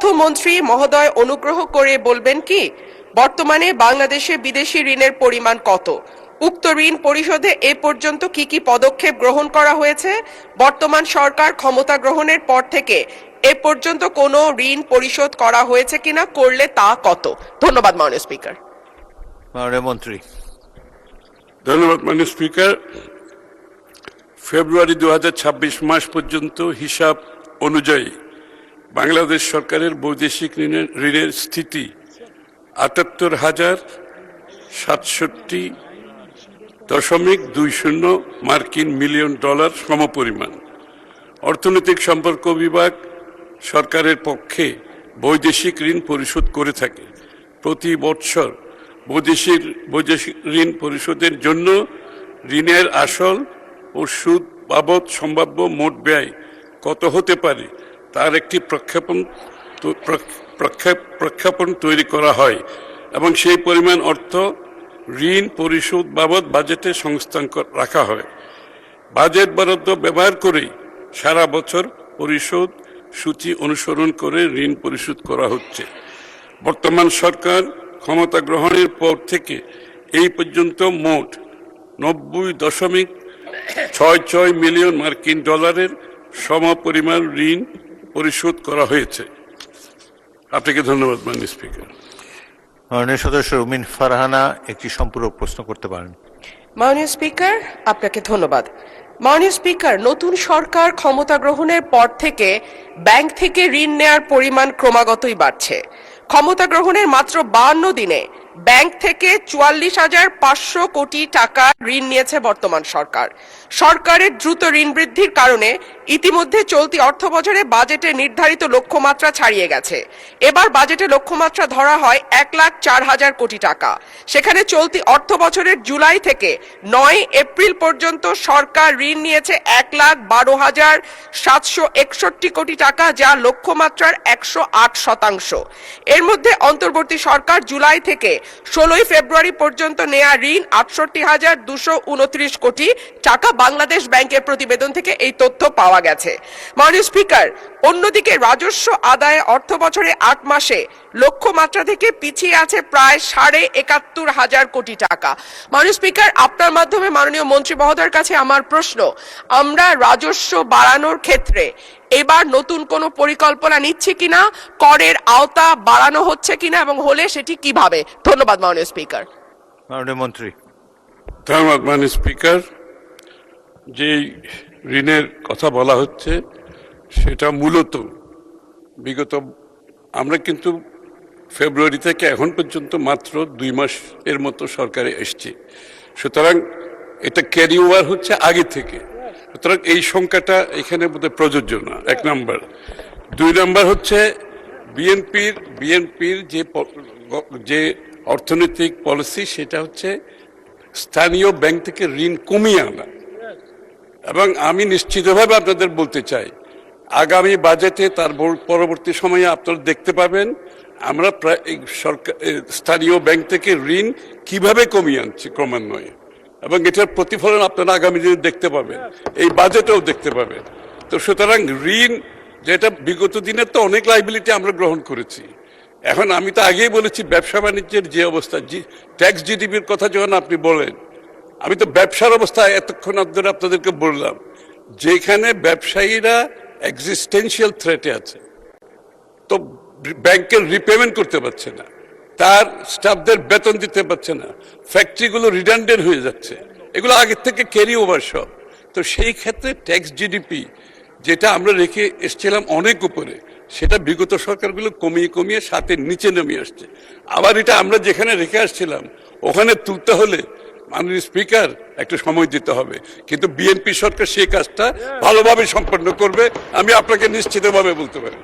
অর্থমন্ত্রী মহোদয় অনুগ্রহ করে বলবেন কি বর্তমানে বাংলাদেশে বিদেশি ঋণের পরিমাণ কত? উক্ত ঋণ পরিশোধে এ পর্যন্ত কি কি পদক্ষেপ গ্রহণ করা হয়েছে? বর্তমান সরকার ক্ষমতা গ্রহণের পর থেকে এ পর্যন্ত কোনো ঋণ পরিশোধ করা হয়েছে কিনা, করলে তা কত? ধন্যবাদ মাননীয় স্পিকার। মাননীয় মন্ত্রী। ধন্যবাদ মাননীয় স্পিকার। ফেব্রুয়ারি 2026 মাস পর্যন্ত হিসাব অনুযায়ী বাংলাদেশ সরকারের বৈদেশিক ঋণের স্থিতি ৭৮,৭67.20 মার্কিন মিলিয়ন ডলার সমপরিমাণ। অর্থনৈতিক সম্পর্ক বিভাগ সরকারের পক্ষে বৈদেশিক ঋণ পরিশোধ করে থাকে। প্রতি বৎসর বৈদেশিক ঋণ পরিশোধের জন্য ঋণের আসল ও সুদ বাবদ সম্ভাব্য মোট ব্যয় কত হতে পারে তার একটি প্রক্ষেপণ তৈরি করা হয় এবং সেই পরিমাণ অর্থ ঋণ পরিশোধ বাবদ বাজেটে সংস্থান রাখা হয়। বাজেট বরাদ্দ ব্যবহার করেই সারা বছর পরিশোধ সূচি অনুসরণ করে ঋণ পরিশোধ করা হচ্ছে। বর্তমান সরকার ক্ষমতা গ্রহণের পর থেকে এই পর্যন্ত মোট 90.66 মিলিয়ন মার্কিন ডলারের সমপরিমাণ ঋণ পরিশোধ করা হয়েছে। আপনাকে ধন্যবাদ মাননীয় স্পিকার। মাননীয় সদস্য রুমিন ফারহানা একটি সম্পূরক প্রশ্ন করতে পারেন। মাননীয় স্পিকার, আপনাকে ধন্যবাদ। মাননীয় স্পিকার, নতুন সরকার ক্ষমতা গ্রহণের পর থেকে ব্যাংক থেকে ঋণ নেয়ার পরিমাণ ক্রমাগতই বাড়ছে। ক্ষমতা গ্রহণের মাত্র 52 দিনে ব্যাংক থেকে 44,500 কোটি টাকা ঋণ নিয়েছে বর্তমান সরকার। সরকারের দ্রুত ঋণ বৃদ্ধির কারণে ইতিমধ্যে চলতি অর্থবছরে বাজেটে নির্ধারিত লক্ষ্যমাত্রা ছাড়িয়ে গেছে। এবার বাজেটে লক্ষ্যমাত্রা ধরা হয় 1,04,000 কোটি টাকা। সেখানে চলতি অর্থবছরের জুলাই থেকে 9 এপ্রিল পর্যন্ত সরকার ঋণ নিয়েছে 1,12,761 কোটি টাকা, যা লক্ষ্যমাত্রার 108%। এর মধ্যে অন্তর্বর্তী সরকার জুলাই থেকে 16 ফেব্রুয়ারি পর্যন্ত নেয়া ঋণ 68,229 কোটি টাকা। বাংলাদেশ ব্যাংকের প্রতিবেদন থেকে এই তথ্য পাওয়া গেছে। মাননীয় স্পিকার, অন্যদিকে রাজস্ব আদায়ে অর্থবছরে 8 মাসে লক্ষ্যমাত্রা থেকে পিছিয়ে আছে প্রায় 71,500 কোটি টাকা। মাননীয় স্পিকার, আপনার মাধ্যমে মাননীয় মন্ত্রী মহোদয়ের কাছে আমার প্রশ্ন, আমরা রাজস্ব বাড়ানোর ক্ষেত্রে এবার নতুন কোনো পরিকল্পনা নিচ্ছে কিনা, করের আওতা বাড়ানো হচ্ছে কিনা এবং হলে সেটি কিভাবে? ধন্যবাদ মাননীয় স্পিকার। মাননীয় মন্ত্রী। ধন্যবাদ মাননীয় স্পিকার। যে ঋণের কথা বলা হচ্ছে সেটা মূলত বিগত আমরা কিন্তু ফেব্রুয়ারি থেকে এখন পর্যন্ত মাত্র 2 মাস এর মতো সরকারে এসছে, সুতরাং এটা ক্যারি ওভার হচ্ছে আগে থেকে, সুতরাং এই সংখ্যাটা এখানে বোধহয় প্রযোজ্য না, 1 নম্বর। 2 নম্বর হচ্ছে বিএনপির যে অর্থনৈতিক পলিসি সেটা হচ্ছে স্থানীয় ব্যাংক থেকে ঋণ কমিয়ে আনা। এবং আমি নিশ্চিতভাবে আপনাদের বলতে চাই, আগামী বাজেটে তার পরবর্তী সময়ে আপনারা দেখতে পাবেন আমরা প্রায় সরকার স্থানীয় ব্যাংক থেকে ঋণ কিভাবে কমিয়ে আনছি ক্রমান্বয়ে, এবং এটার প্রতিফলন আপনারা আগামী দিনে দেখতে পাবেন, এই বাজেটেও দেখতে পাবেন। তো সুতরাং ঋণ যেটা বিগত দিনে তো অনেক লাইবিলিটি আমরা গ্রহণ করেছি, এখন আমি তো আগেই বলেছি ব্যবসা বাণিজ্যের যে অবস্থা, ট্যাক্স জিডিপির কথা যখন আপনি বলেন, আমি তো ব্যবসার অবস্থা এতক্ষণ ধরে আপনাদেরকে বললাম, যেখানে ব্যবসায়ীরা এক্সিস্টেন্সিয়াল থ্রেটে আছে, তো ব্যাংকের রিপেমেন্ট করতে পারছে না, তার স্টাফদের বেতন দিতে পারছে না, ফ্যাক্টরিগুলো রিডান্ডেন্ট হয়ে যাচ্ছে, এগুলো আগের থেকে ক্যারি ওভার সব। তো সেই ক্ষেত্রে ট্যাক্স জিডিপি যেটা আমরা রেখে এসেছিলাম অনেক উপরে, সেটা বিগত সরকারগুলো কমিয়ে কমিয়ে 7-এর নিচে নেমে আসছে। আবার এটা আমরা যেখানে রেখে আসছিলাম ওখানে তুলতে হলে মাননীয় স্পিকার একটু সময় দিতে হবে, কিন্তু বিএনপি সরকার সেই কাজটা ভালোভাবে সম্পন্ন করবে, আমি আপনাকে নিশ্চিতভাবে বলতে পারি।